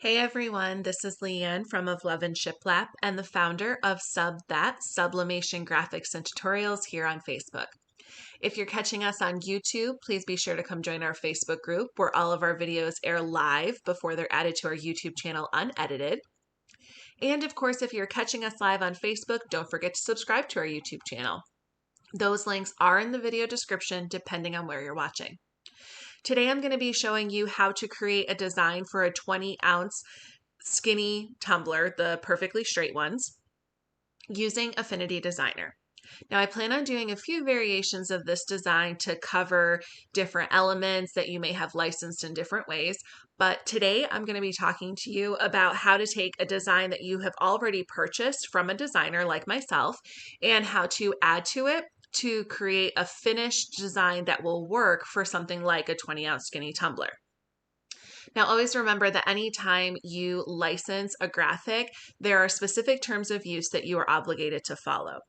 Hey everyone, this is Leanne from Of Love and Shiplap and the founder of Sublimation graphics and tutorials here on Facebook. If you're catching us on YouTube, please be sure to come join our Facebook group where all of our videos air live before they're added to our YouTube channel unedited. And of course, if you're catching us live on Facebook, don't forget to subscribe to our YouTube channel. Those links are in the video description depending on where you're watching. Today I'm going to be showing you how to create a design for a 20-ounce skinny tumbler, the perfectly straight ones, using Affinity Designer. Now I plan on doing a few variations of this design to cover different elements that you may have licensed in different ways, but today I'm going to be talking to you about how to take a design that you have already purchased from a designer like myself and how to add to it to create a finished design that will work for something like a 20-ounce skinny tumbler. Now, always remember that anytime you license a graphic, there are specific terms of use that you are obligated to follow.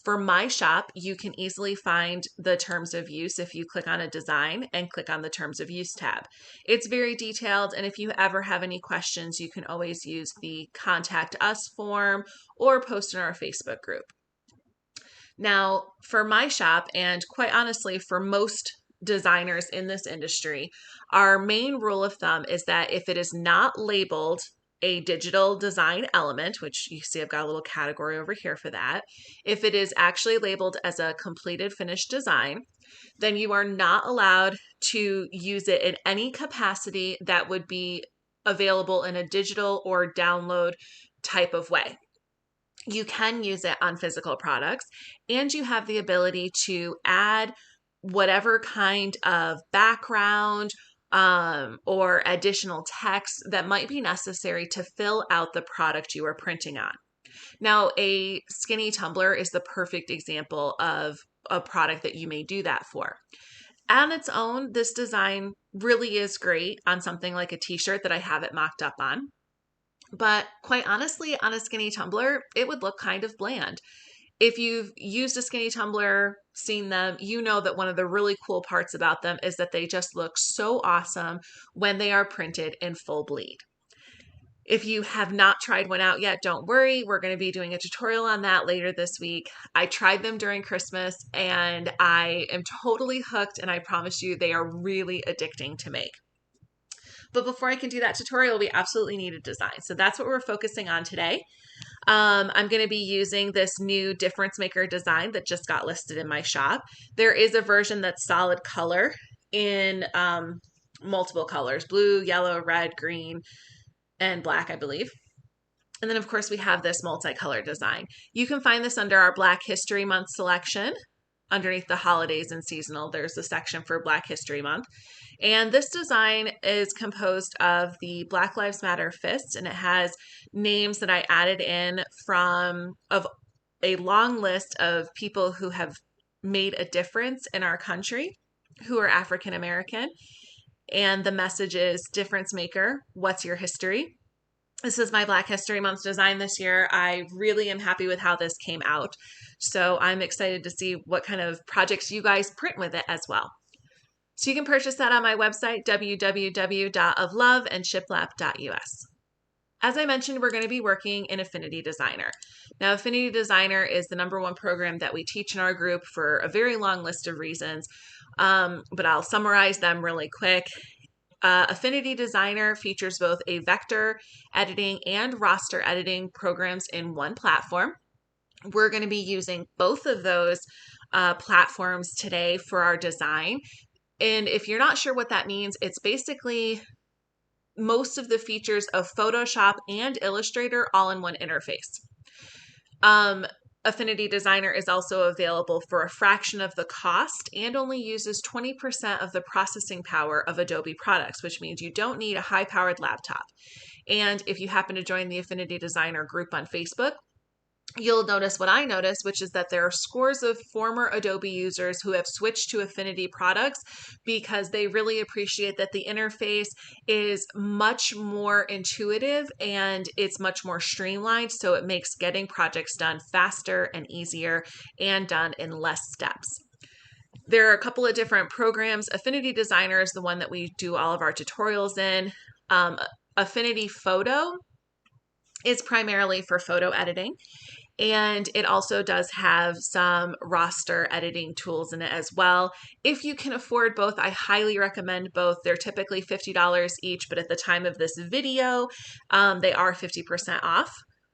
For my shop, you can easily find the terms of use if you click on a design and click on the terms of use tab. It's very detailed, and if you ever have any questions, you can always use the contact us form or post in our Facebook group. Now, for my shop, and quite honestly, for most designers in this industry, our main rule of thumb is that if it is not labeled a digital design element, which you see I've got a little category over here for that, if it is actually labeled as a completed finished design, then you are not allowed to use it in any capacity that would be available in a digital or download type of way. You can use it on physical products, and you have the ability to add whatever kind of background or additional text that might be necessary to fill out the product you are printing on. Now, a skinny tumbler is the perfect example of a product that you may do that for. On its own, this design really is great on something like a t-shirt that I have it mocked up on. But quite honestly, on a skinny tumbler, it would look kind of bland. If you've used a skinny tumbler, seen them, you know that one of the really cool parts about them is that they just look so awesome when they are printed in full bleed. If you have not tried one out yet, don't worry. We're going to be doing a tutorial on that later this week. I tried them during Christmas and I am totally hooked, and I promise you they are really addicting to make. But before I can do that tutorial, we absolutely need a design. So that's what we're focusing on today. I'm going to be using this new difference maker design that just got listed in my shop. There is a version that's solid color in multiple colors: blue, yellow, red, green, and black, I believe. And then of course we have this multicolor design. You can find this under our Black History Month selection. Underneath the holidays and seasonal, there's a section for Black History Month. And this design is composed of the Black Lives Matter fist, and it has names that I added in of a long list of people who have made a difference in our country, who are African American. And the message is difference maker, what's your history? This is my Black History Month design this year. I really am happy with how this came out. So I'm excited to see what kind of projects you guys print with it as well. So you can purchase that on my website, www.ofloveandshiplap.us. As I mentioned, we're going to be working in Affinity Designer. Now, Affinity Designer is the #1 program that we teach in our group for a very long list of reasons, but I'll summarize them really quick. Affinity Designer features both a vector editing and roster editing programs in one platform. We're going to be using both of those platforms today for our design. And if you're not sure what that means, it's basically most of the features of Photoshop and Illustrator all in one interface. Affinity Designer is also available for a fraction of the cost and only uses 20% of the processing power of Adobe products, which means you don't need a high-powered laptop. And if you happen to join the Affinity Designer group on Facebook, you'll notice what I noticed, which is that there are scores of former Adobe users who have switched to Affinity products because they really appreciate that the interface is much more intuitive and it's much more streamlined, so it makes getting projects done faster and easier and done in less steps. There are a couple of different programs. Affinity Designer is the one that we do all of our tutorials in. Affinity Photo is primarily for photo editing. And it also does have some roster editing tools in it as well. If you can afford both, I highly recommend both. They're typically $50 each, but at the time of this video, they are 50% off.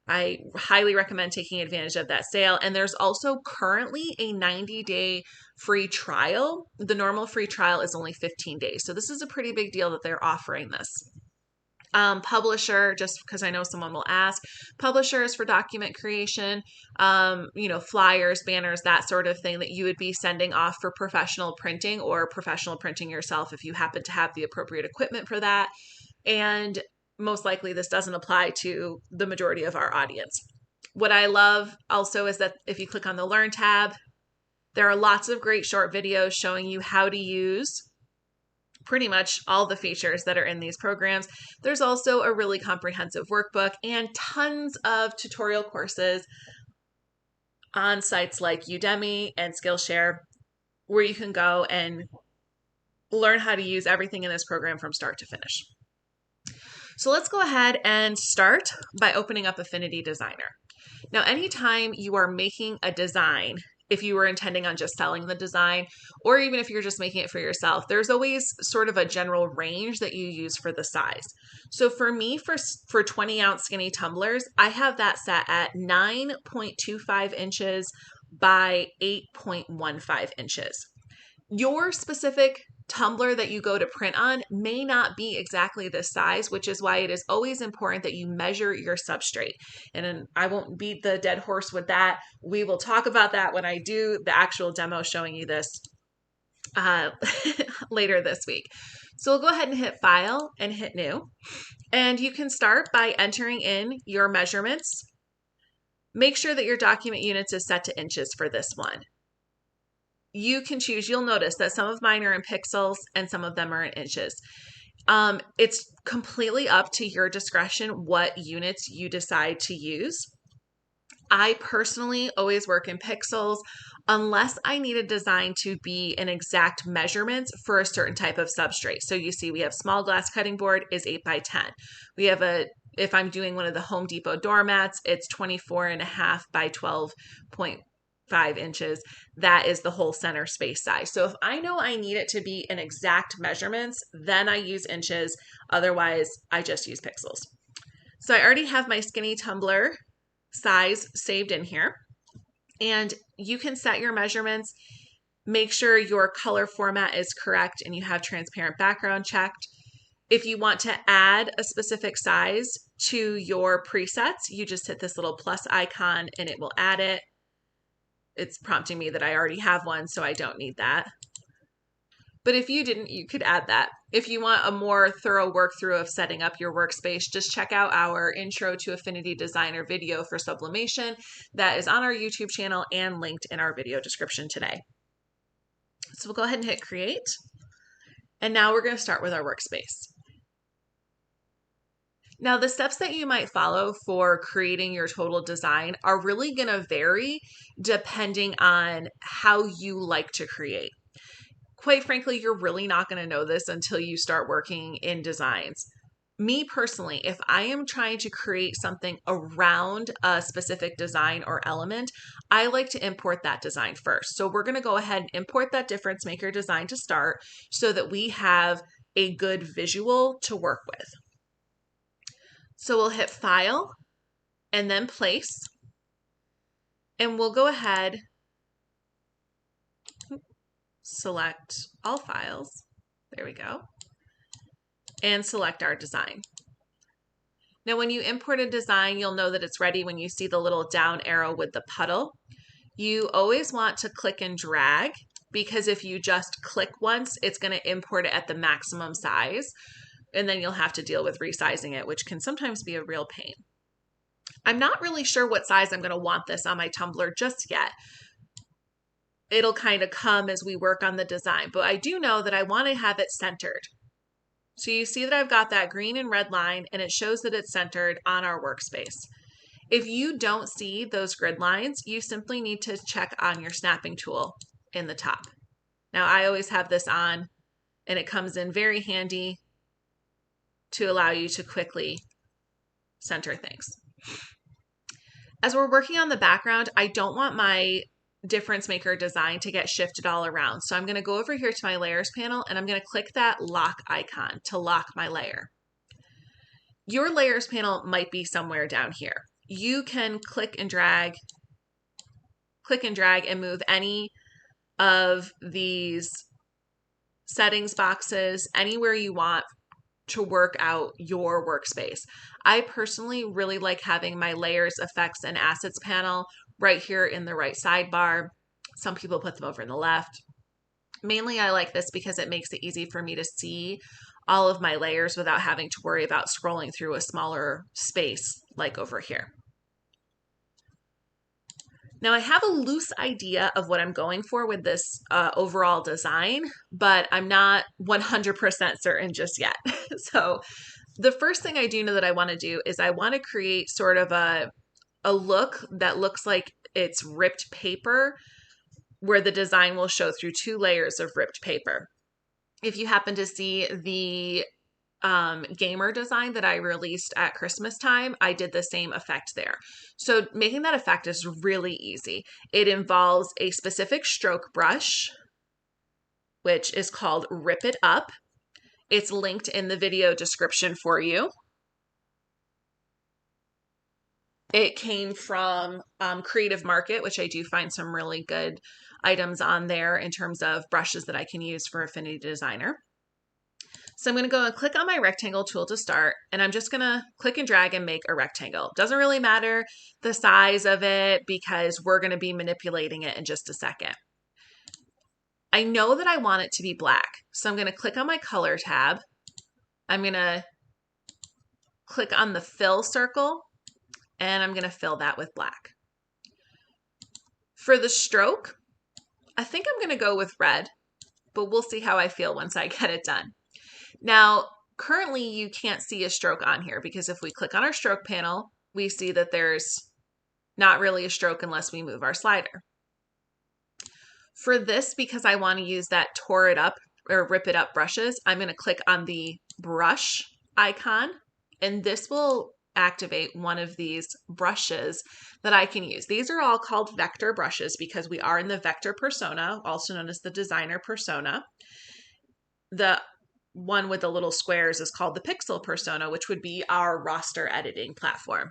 I highly recommend taking advantage of that sale. And there's also currently a 90-day free trial. The normal free trial is only 15 days. So this is a pretty big deal that they're offering this. Publisher, just because I know someone will ask, publisher is for document creation, flyers, banners, that sort of thing that you would be sending off for professional printing or professional printing yourself if you happen to have the appropriate equipment for that. And most likely this doesn't apply to the majority of our audience. What I love also is that if you click on the Learn tab, there are lots of great short videos showing you how to use pretty much all the features that are in these programs. There's also a really comprehensive workbook and tons of tutorial courses on sites like Udemy and Skillshare, where you can go and learn how to use everything in this program from start to finish. So let's go ahead and start by opening up Affinity Designer. Now, anytime you are making a design, if you were intending on just selling the design, or even if you're just making it for yourself, there's always sort of a general range that you use for the size. So for me, for 20-ounce skinny tumblers, I have that set at 9.25 inches by 8.15 inches. Your specific tumbler that you go to print on may not be exactly this size, which is why it is always important that you measure your substrate. And I won't beat the dead horse with that. We will talk about that when I do the actual demo showing you this later this week. So we'll go ahead and hit File and hit New. And you can start by entering in your measurements. Make sure that your document units is set to inches for this one. You can choose, you'll notice that some of mine are in pixels and some of them are in inches. It's completely up to your discretion what units you decide to use. I personally always work in pixels unless I need a design to be an exact measurement for a certain type of substrate. So you see we have small glass cutting board is 8 by 10. We have if I'm doing one of the Home Depot doormats, it's 24.5 by 12.5 inches. That is the whole center space size. So if I know I need it to be an exact measurements, then I use inches. Otherwise, I just use pixels. So I already have my skinny tumbler size saved in here. And you can set your measurements. Make sure your color format is correct and you have transparent background checked. If you want to add a specific size to your presets, you just hit this little plus icon and it will add it. It's prompting me that I already have one, so I don't need that. But if you didn't, you could add that. If you want a more thorough workthrough of setting up your workspace, just check out our Intro to Affinity Designer video for Sublimation that is on our YouTube channel and linked in our video description today. So we'll go ahead and hit Create. And now we're going to start with our workspace. Now, the steps that you might follow for creating your total design are really going to vary depending on how you like to create. Quite frankly, you're really not going to know this until you start working in designs. Me personally, if I am trying to create something around a specific design or element, I like to import that design first. So we're going to go ahead and import that difference maker design to start so that we have a good visual to work with. So we'll hit File and then Place, and we'll go ahead, select all files, there we go, and select our design. Now when you import a design, you'll know that it's ready when you see the little down arrow with the puddle. You always want to click and drag, because if you just click once, it's going to import it at the maximum size. And then you'll have to deal with resizing it, which can sometimes be a real pain. I'm not really sure what size I'm going to want this on my tumbler just yet. It'll kind of come as we work on the design, but I do know that I want to have it centered. So you see that I've got that green and red line, and it shows that it's centered on our workspace. If you don't see those grid lines, you simply need to check on your snapping tool in the top. Now I always have this on, and it comes in very handy to allow you to quickly center things. As we're working on the background, I don't want my difference maker design to get shifted all around. So I'm going to go over here to my layers panel and I'm going to click that lock icon to lock my layer. Your layers panel might be somewhere down here. You can click and drag and move any of these settings boxes anywhere you want to work out your workspace. I personally really like having my layers, effects, and assets panel right here in the right sidebar. Some people put them over in the left. Mainly I like this because it makes it easy for me to see all of my layers without having to worry about scrolling through a smaller space like over here. Now I have a loose idea of what I'm going for with this overall design, but I'm not 100% certain just yet. So the first thing I do know that I want to do is I want to create sort of a look that looks like it's ripped paper, where the design will show through 2 layers of ripped paper. If you happen to see the gamer design that I released at Christmas time, I did the same effect there. So making that effect is really easy. It involves a specific stroke brush, which is called Rip It Up. It's linked in the video description for you. It came from Creative Market, which I do find some really good items on there in terms of brushes that I can use for Affinity Designer. So I'm going to go and click on my rectangle tool to start, and I'm just going to click and drag and make a rectangle. Doesn't really matter the size of it because we're going to be manipulating it in just a second. I know that I want it to be black, so I'm going to click on my color tab. I'm going to click on the fill circle, and I'm going to fill that with black. For the stroke, I think I'm going to go with red, but we'll see how I feel once I get it done. Now, currently you can't see a stroke on here because if we click on our stroke panel, we see that there's not really a stroke unless we move our slider. For this, because I want to use that tore it up or rip it up brushes, I'm going to click on the brush icon, and this will activate one of these brushes that I can use. These are all called vector brushes because we are in the vector persona, also known as the designer persona. The one with the little squares is called the pixel persona, which would be our roster editing platform.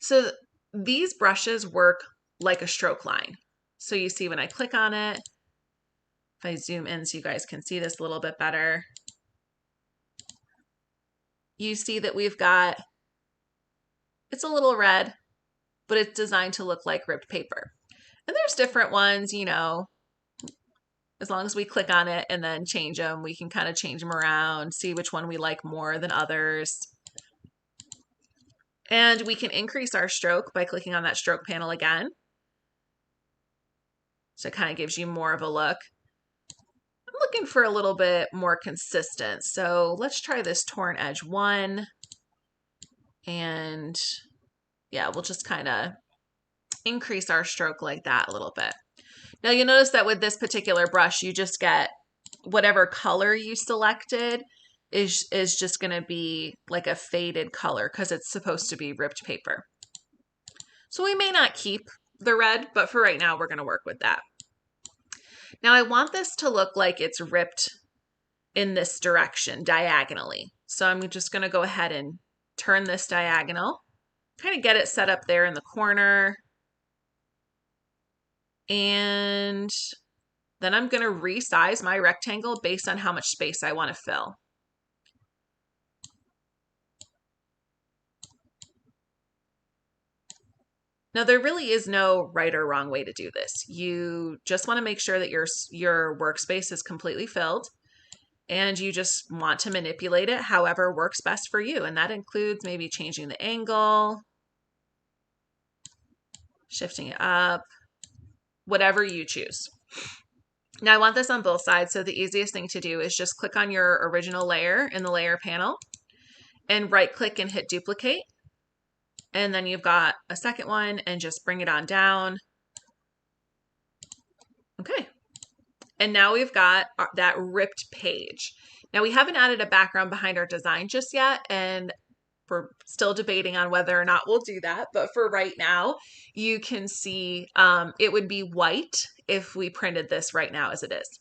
So these brushes work like a stroke line. So you see when I click on it, if I zoom in so you guys can see this a little bit better, you see that we've got, it's a little red, but it's designed to look like ripped paper. And there's different ones, you know, as long as we click on it and then change them, we can kind of change them around, see which one we like more than others. And we can increase our stroke by clicking on that stroke panel again. So it kind of gives you more of a look. I'm looking for a little bit more consistent. So let's try this torn edge 1. And yeah, we'll just kind of increase our stroke like that a little bit. Now you'll notice that with this particular brush, you just get whatever color you selected is just going to be like a faded color because it's supposed to be ripped paper. So we may not keep the red, but for right now, we're going to work with that. Now I want this to look like it's ripped in this direction diagonally. So I'm just going to go ahead and turn this diagonal, kind of get it set up there in the corner. And then I'm going to resize my rectangle based on how much space I want to fill. Now, there really is no right or wrong way to do this. You just want to make sure that your workspace is completely filled, and you just want to manipulate it however works best for you. And that includes maybe changing the angle, shifting it up, whatever you choose. Now I want this on both sides, so the easiest thing to do is just click on your original layer in the layer panel and right click and hit duplicate. And then you've got a second one and just bring it on down. Okay. And now we've got that ripped page. Now we haven't added a background behind our design just yet, and we're still debating on whether or not we'll do that. But for right now, you can see it would be white if we printed this right now as it is.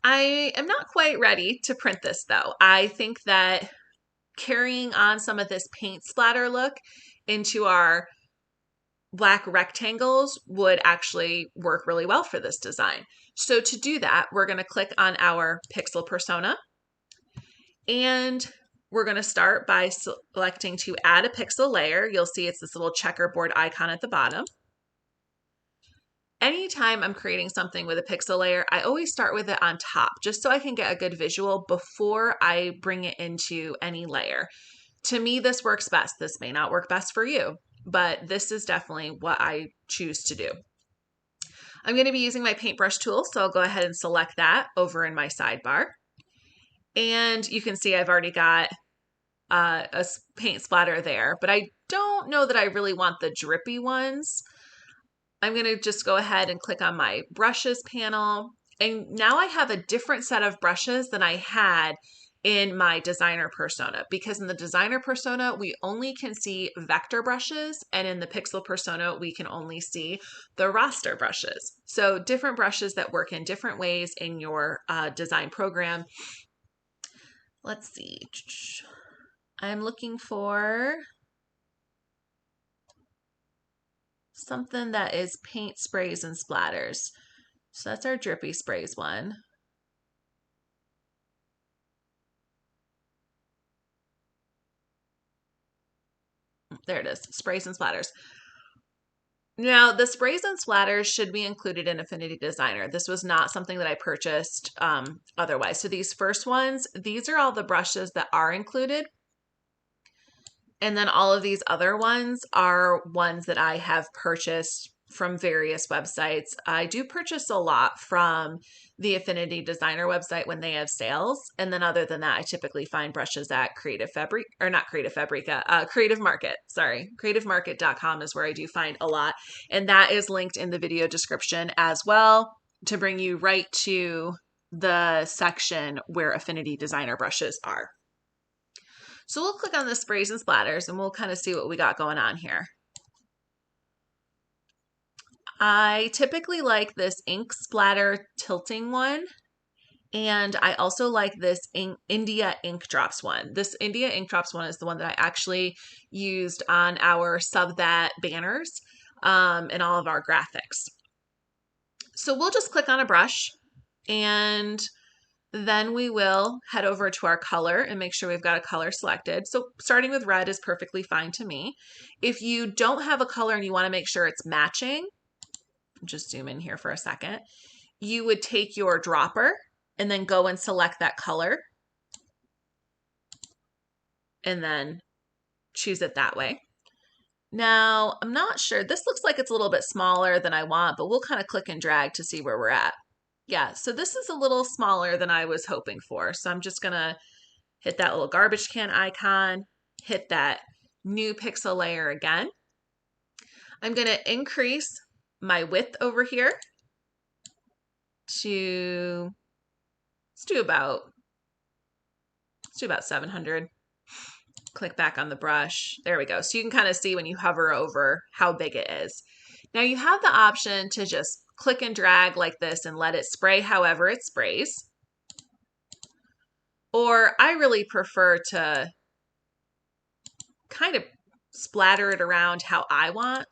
I am not quite ready to print this though. I think that carrying on some of this paint splatter look into our black rectangles would actually work really well for this design. So to do that, we're going to click on our pixel persona, and we're going to start by selecting to add a pixel layer. You'll see it's this little checkerboard icon at the bottom. Anytime I'm creating something with a pixel layer, I always start with it on top, just so I can get a good visual before I bring it into any layer. To me, this works best. This may not work best for you, but this is definitely what I choose to do. I'm going to be using my paintbrush tool, so I'll go ahead and select that over in my sidebar. And you can see I've already got a paint splatter there, but I don't know that I really want the drippy ones. I'm going to just go ahead and click on my brushes panel. And now I have a different set of brushes than I had in my designer persona, because in the designer persona, we only can see vector brushes, and in the pixel persona, we can only see the raster brushes. So different brushes that work in different ways in your design program. Let's see. I'm looking for something that is paint sprays and splatters. So that's our drippy sprays one. There it is, sprays and splatters. Now, the sprays and splatters should be included in Affinity Designer. This was not something that I purchased otherwise. So these first ones, these are all the brushes that are included. And then all of these other ones are ones that I have purchased from various websites. I do purchase a lot from the Affinity Designer website when they have sales. And then other than that, I typically find brushes at Creative Market. Sorry, creativemarket.com is where I do find a lot. And that is linked in the video description as well to bring you right to the section where Affinity Designer brushes are. So we'll click on the sprays and splatters and we'll kind of see what we got going on here. I typically like this ink splatter tilting one, and I also like this India ink drops one. This India ink drops one is the one that I actually used on our Sub That banners and all of our graphics. So we'll just click on a brush, and then we will head over to our color and make sure we've got a color selected. So starting with red is perfectly fine to me. If you don't have a color and you want to make sure it's matching, just zoom in here for a second, you would take your dropper and then go and select that color and then choose it that way. Now, I'm not sure, this looks like it's a little bit smaller than I want, but we'll kind of click and drag to see where we're at. Yeah, so this is a little smaller than I was hoping for. So I'm just gonna hit that little garbage can icon, hit that new pixel layer again. I'm gonna increase my width over here to, let's do about 700. Click back on the brush. There we go. So you can kind of see when you hover over how big it is. Now you have the option to just click and drag like this and let it spray however it sprays. Or I really prefer to kind of splatter it around how I want.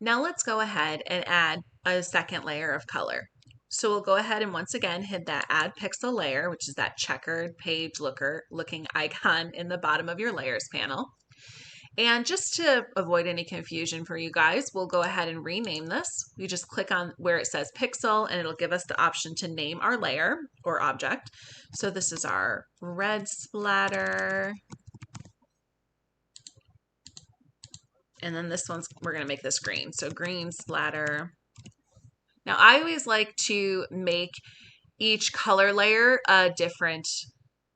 Now let's go ahead and add a second layer of color. So we'll go ahead and once again hit that add pixel layer, which is that checkered page looking icon in the bottom of your layers panel. And just to avoid any confusion for you guys, we'll go ahead and rename this. You just click on where it says pixel and it'll give us the option to name our layer or object. So this is our red splatter. And then this one's, we're going to make this green. So green splatter. Now I always like to make each color layer a different,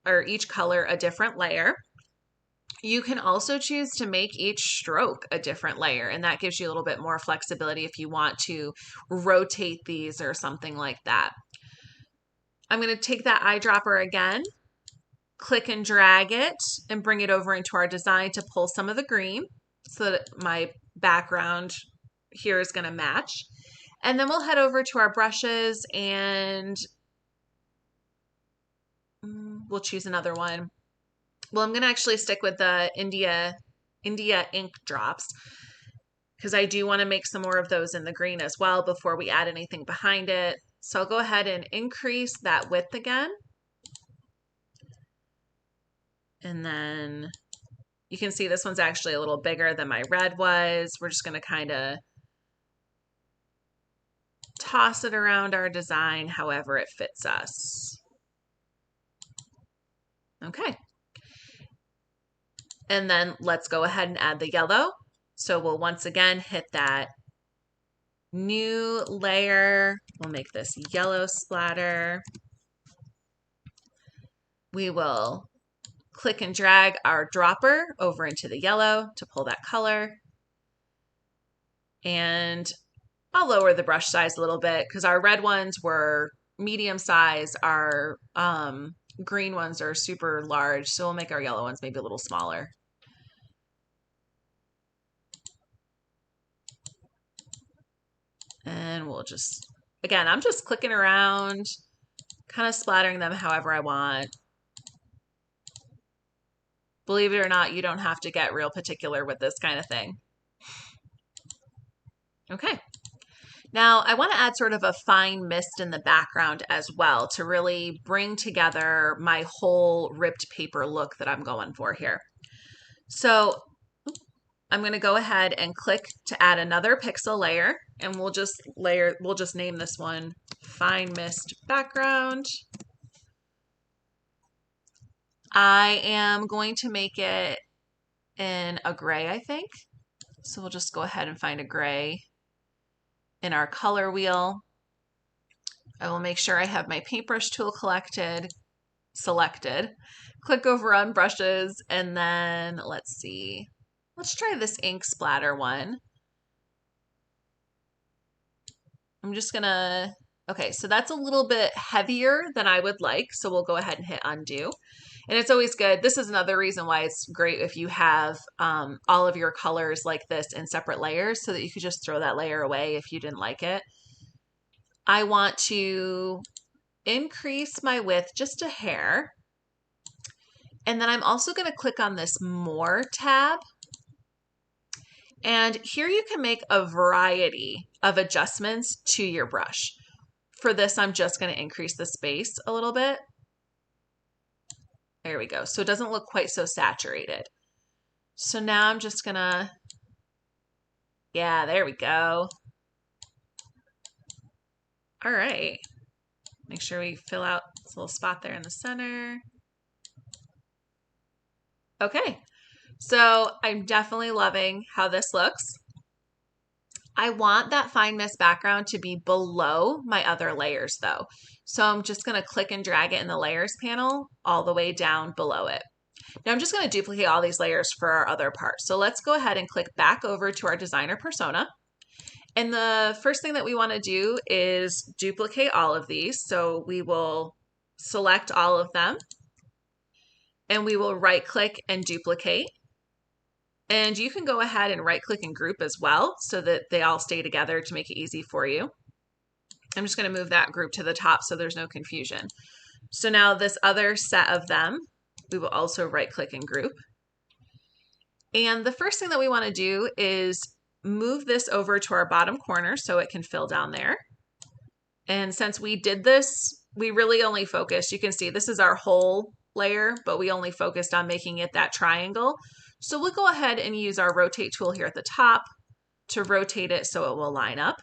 or each color a different layer. You can also choose to make each stroke a different layer, and that gives you a little bit more flexibility if you want to rotate these or something like that. I'm going to take that eyedropper again, click and drag it, and bring it over into our design to pull some of the green so that my background here is going to match. And then we'll head over to our brushes and we'll choose another one. Well, I'm going to actually stick with the India ink drops because I do want to make some more of those in the green as well before we add anything behind it. So I'll go ahead and increase that width again. And then you can see this one's actually a little bigger than my red was. We're just going to kind of toss it around our design however it fits us. Okay. And then let's go ahead and add the yellow. So we'll once again hit that new layer. We'll make this yellow splatter. We will click and drag our dropper over into the yellow to pull that color. And I'll lower the brush size a little bit because our red ones were medium size. Our green ones are super large. So we'll make our yellow ones maybe a little smaller. And we'll just, again, I'm just clicking around, kind of splattering them however I want. Believe it or not, you don't have to get real particular with this kind of thing. Okay. Now I want to add sort of a fine mist in the background as well to really bring together my whole ripped paper look that I'm going for here. So I'm going to go ahead and click to add another pixel layer, and we'll just name this one Fine Mist Background. I am going to make it in a gray, I think. So we'll just go ahead and find a gray in our color wheel. I will make sure I have my paintbrush tool selected. Click over on brushes, and then let's see. Let's try this ink splatter one. I'm just gonna, okay, so that's a little bit heavier than I would like. So we'll go ahead and hit undo. And it's always good. This is another reason why it's great if you have all of your colors like this in separate layers so that you could just throw that layer away if you didn't like it. I want to increase my width just a hair. And then I'm also going to click on this More tab. And here you can make a variety of adjustments to your brush. For this, I'm just going to increase the space a little bit. There we go. So it doesn't look quite so saturated. So now I'm just going to, yeah, there we go. All right. Make sure we fill out this little spot there in the center. Okay. So I'm definitely loving how this looks. I want that fine mist background to be below my other layers though. So I'm just going to click and drag it in the layers panel all the way down below it. Now I'm just going to duplicate all these layers for our other parts. So let's go ahead and click back over to our designer persona. And the first thing that we want to do is duplicate all of these. So we will select all of them and we will right click and duplicate. And you can go ahead and right click and group as well so that they all stay together to make it easy for you. I'm just going to move that group to the top so there's no confusion. So now this other set of them, we will also right click and group. And the first thing that we want to do is move this over to our bottom corner so it can fill down there. And since we did this, we really only focused, you can see this is our whole layer, but we only focused on making it that triangle. So we'll go ahead and use our rotate tool here at the top to rotate it so it will line up.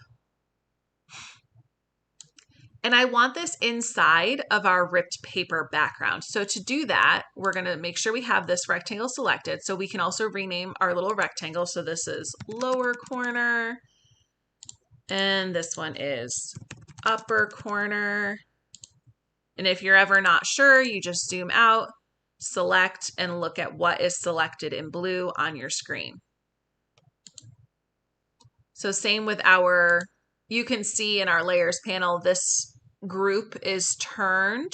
And I want this inside of our ripped paper background. So to do that, we're going to make sure we have this rectangle selected so we can also rename our little rectangle. So this is lower corner and this one is upper corner. And if you're ever not sure, you just zoom out select and look at what is selected in blue on your screen. So same with you can see in our layers panel, this group is turned.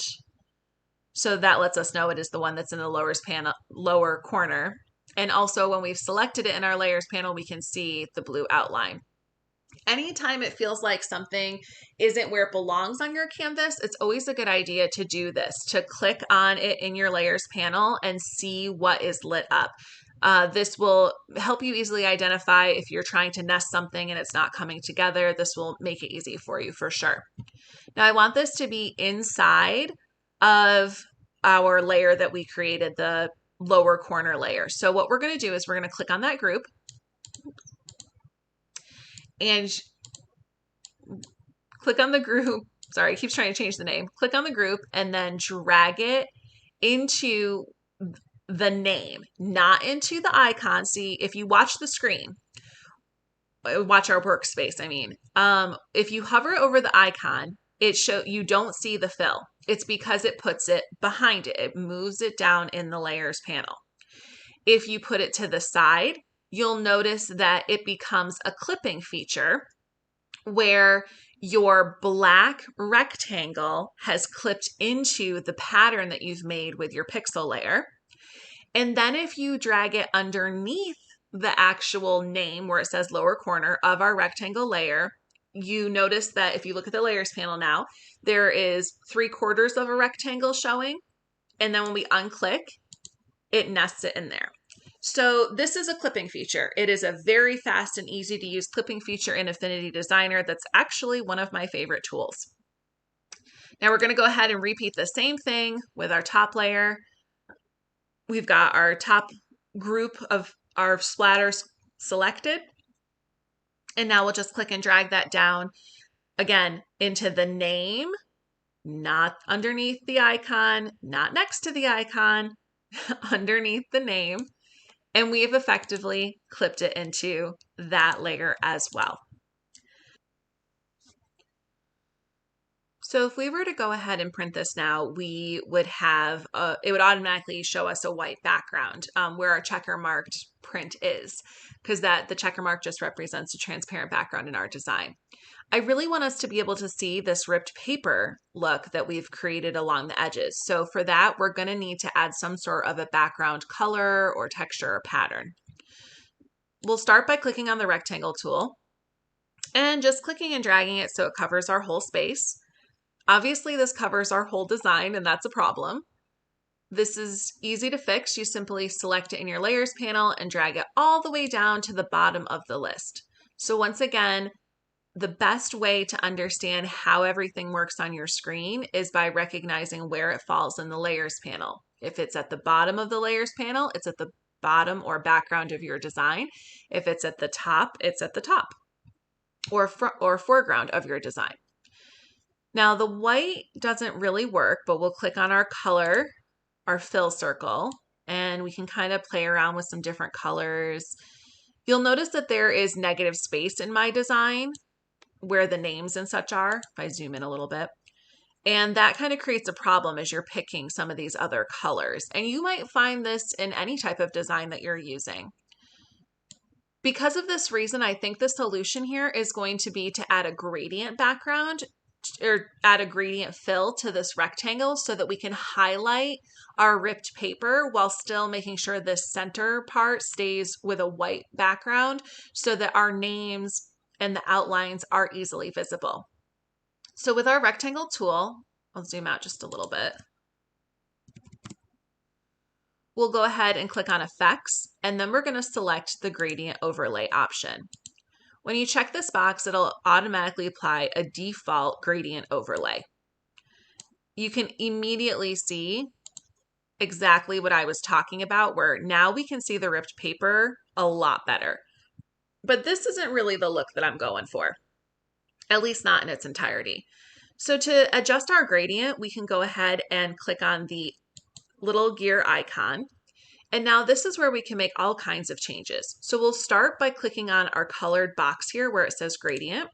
So that lets us know it is the one that's in the lower corner. And also when we've selected it in our layers panel, we can see the blue outline. Anytime it feels like something isn't where it belongs on your canvas, it's always a good idea to do this, to click on it in your layers panel and see what is lit up. This will help you easily identify if you're trying to nest something and it's not coming together. This will make it easy for you for sure. Now I want this to be inside of our layer that we created, the lower corner layer. So what we're going to do is we're going to click on that group and click on the group. Sorry, it keeps trying to change the name. Click on the group and then drag it into the name, not into the icon. See, if you watch the screen, watch our workspace, I mean, if you hover over the icon, you don't see the fill. It's because it puts it behind it. It moves it down in the layers panel. If you put it to the side, you'll notice that it becomes a clipping feature where your black rectangle has clipped into the pattern that you've made with your pixel layer. And then if you drag it underneath the actual name where it says lower corner of our rectangle layer, you notice that if you look at the layers panel now, there is 3/4 of a rectangle showing. And then when we unclick, it nests it in there. So this is a clipping feature. It is a very fast and easy to use clipping feature in Affinity Designer. That's actually one of my favorite tools. Now we're going to go ahead and repeat the same thing with our top layer. We've got our top group of our splatters selected. And now we'll just click and drag that down again into the name, not underneath the icon, not next to the icon, underneath the name. And we have effectively clipped it into that layer as well. So if we were to go ahead and print this now, we would have, it would automatically show us a white background where our checker marked print is, because the checker mark just represents a transparent background in our design. I really want us to be able to see this ripped paper look that we've created along the edges. So for that, we're going to need to add some sort of a background color or texture or pattern. We'll start by clicking on the rectangle tool and just clicking and dragging it so it covers our whole space. Obviously, this covers our whole design, and that's a problem. This is easy to fix. You simply select it in your layers panel and drag it all the way down to the bottom of the list. So once again, the best way to understand how everything works on your screen is by recognizing where it falls in the layers panel. If it's at the bottom of the layers panel, it's at the bottom or background of your design. If it's at the top, it's at the top or foreground of your design. Now the white doesn't really work, but we'll click on our color, our fill circle, and we can kind of play around with some different colors. You'll notice that there is negative space in my design where the names and such are, if I zoom in a little bit. And that kind of creates a problem as you're picking some of these other colors. And you might find this in any type of design that you're using. Because of this reason, I think the solution here is going to be to add a gradient background or add a gradient fill to this rectangle so that we can highlight our ripped paper while still making sure this center part stays with a white background so that our names and the outlines are easily visible. So with our rectangle tool, I'll zoom out just a little bit. We'll go ahead and click on Effects, and then we're going to select the Gradient Overlay option. When you check this box, it'll automatically apply a default gradient overlay. You can immediately see exactly what I was talking about, where now we can see the ripped paper a lot better. But this isn't really the look that I'm going for, at least not in its entirety. So to adjust our gradient, we can go ahead and click on the little gear icon. And now this is where we can make all kinds of changes. So we'll start by clicking on our colored box here where it says gradient.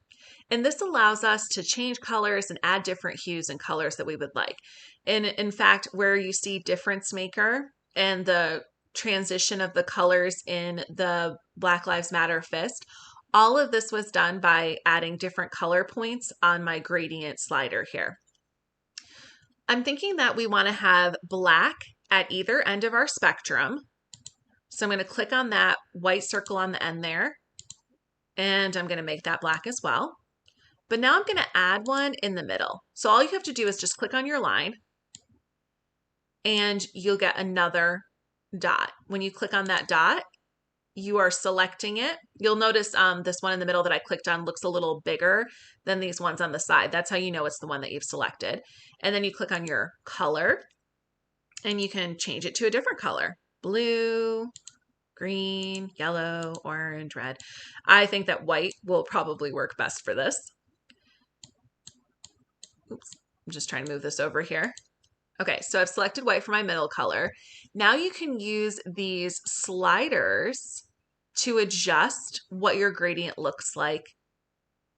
And this allows us to change colors and add different hues and colors that we would like. And in fact, where you see difference maker and the transition of the colors in the Black Lives Matter fist, all of this was done by adding different color points on my gradient slider here. I'm thinking that we want to have black at either end of our spectrum. So I'm going to click on that white circle on the end there, and I'm going to make that black as well. But now I'm going to add one in the middle. So all you have to do is just click on your line, and you'll get another dot. When you click on that dot, you are selecting it. You'll notice this one in the middle that I clicked on looks a little bigger than these ones on the side. That's how you know it's the one that you've selected. And then you click on your color, and you can change it to a different color. Blue, green, yellow, orange, red. I think that white will probably work best for this. Oops, I'm just trying to move this over here. Okay, so I've selected white for my middle color. Now you can use these sliders to adjust what your gradient looks like,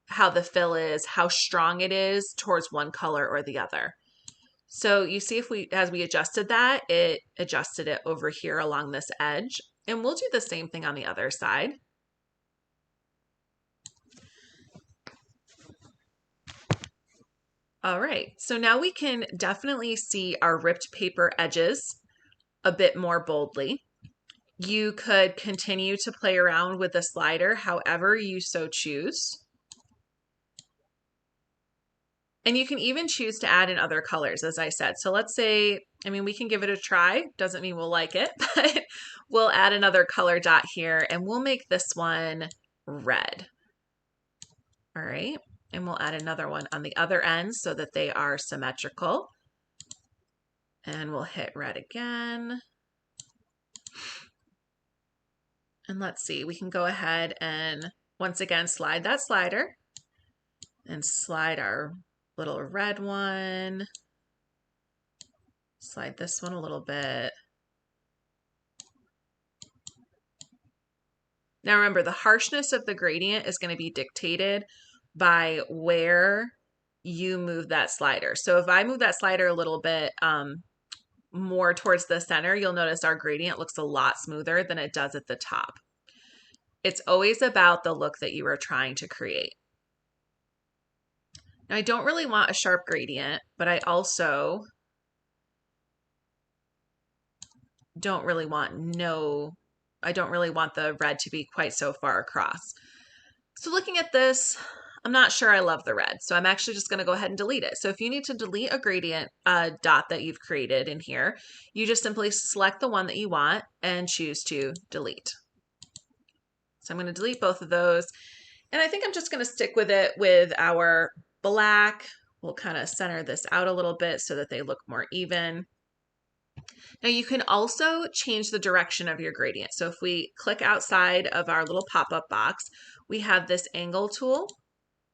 how the fill is, how strong it is towards one color or the other. So you see as we adjusted that, it adjusted it over here along this edge. And we'll do the same thing on the other side. All right, so now we can definitely see our ripped paper edges a bit more boldly. You could continue to play around with the slider however you so choose. And you can even choose to add in other colors, as I said. So let's say, we can give it a try. Doesn't mean we'll like it, but we'll add another color dot here, and we'll make this one red. All right, and we'll add another one on the other end so that they are symmetrical. And we'll hit red again. And let's see, we can go ahead and once again slide that slider and slide our little red one. Slide this one a little bit. Now remember, the harshness of the gradient is going to be dictated by where you move that slider. So if I move that slider a little bit more towards the center, you'll notice our gradient looks a lot smoother than it does at the top. It's always about the look that you are trying to create. Now I don't really want a sharp gradient, but I also don't really want the red to be quite so far across. So looking at this, I'm not sure I love the red, so I'm actually just going to go ahead and delete it. So if you need to delete a gradient dot that you've created in here, you just simply select the one that you want and choose to delete. So I'm going to delete both of those, and I think I'm just going to stick with it with our black. We'll kind of center this out a little bit so that they look more even. Now you can also change the direction of your gradient. So if we click outside of our little pop-up box, we have this angle tool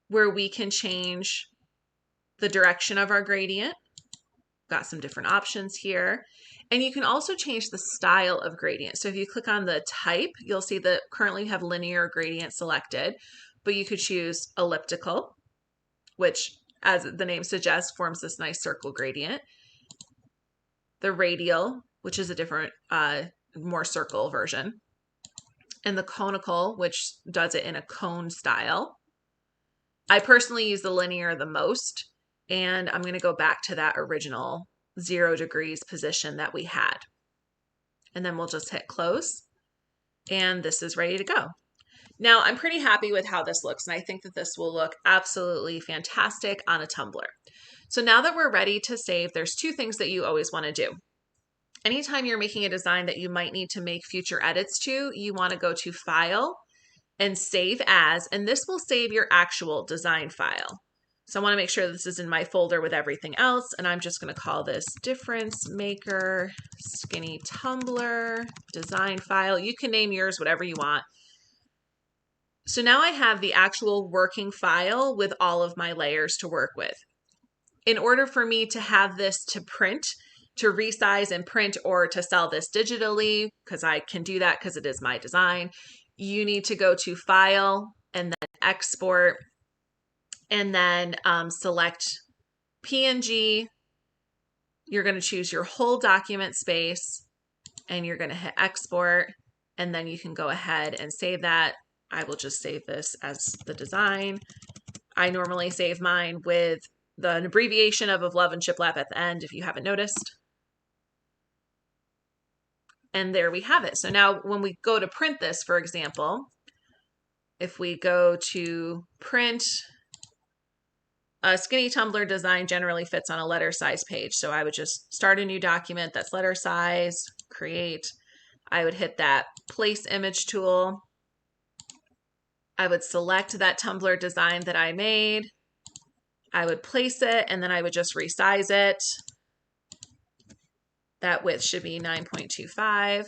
where we can change the direction of our gradient. Got some different options here. And you can also change the style of gradient. So if you click on the type, you'll see that currently we have linear gradient selected, but you could choose elliptical, which, as the name suggests, forms this nice circle gradient. The radial, which is a different, more circle version. And the conical, which does it in a cone style. I personally use the linear the most, and I'm going to go back to that original 0 degrees position that we had. And then we'll just hit close, and this is ready to go. Now I'm pretty happy with how this looks, and I think that this will look absolutely fantastic on a tumbler. So now that we're ready to save, there's two things that you always want to do. Anytime you're making a design that you might need to make future edits to, you want to go to File and Save As, and this will save your actual design file. So I want to make sure this is in my folder with everything else, and I'm just going to call this Difference Maker Skinny Tumbler Design File. You can name yours whatever you want. So now I have the actual working file with all of my layers to work with. In order for me to have this to print, to resize and print, or to sell this digitally, because I can do that because it is my design, you need to go to File and then Export, and then select PNG, you're going to choose your whole document space and you're going to hit export, and then you can go ahead and save that. I will just save this as the design. I normally save mine with the abbreviation of love and shiplap at the end, if you haven't noticed. And there we have it. So now when we go to print this, for example, if we go to print, a skinny tumbler design generally fits on a letter size page. So I would just start a new document that's letter size, create. I would hit that place image tool. I would select that tumbler design that I made. I would place it, and then I would just resize it. That width should be 9.25.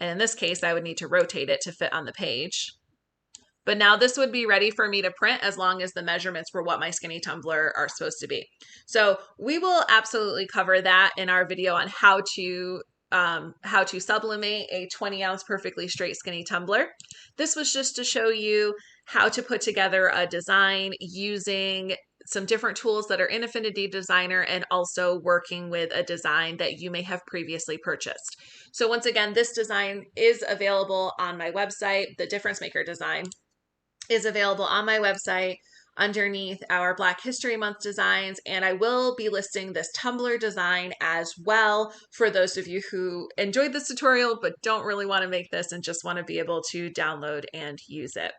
And in this case, I would need to rotate it to fit on the page. But now this would be ready for me to print as long as the measurements for what my skinny tumbler are supposed to be. So we will absolutely cover that in our video on how to sublimate a 20-ounce perfectly straight skinny tumbler. This was just to show you how to put together a design using some different tools that are in Affinity Designer and also working with a design that you may have previously purchased. So once again, this design is available on my website. The Difference Maker design is available on my website underneath our Black History Month designs, and I will be listing this tumbler design as well for those of you who enjoyed this tutorial but don't really want to make this and just want to be able to download and use it.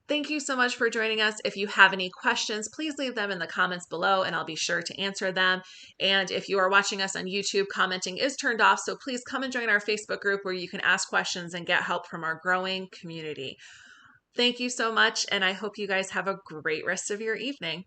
Thank you so much for joining us. If you have any questions, please leave them in the comments below and I'll be sure to answer them. And if you are watching us on YouTube, commenting is turned off, so please come and join our Facebook group where you can ask questions and get help from our growing community. Thank you so much, and I hope you guys have a great rest of your evening.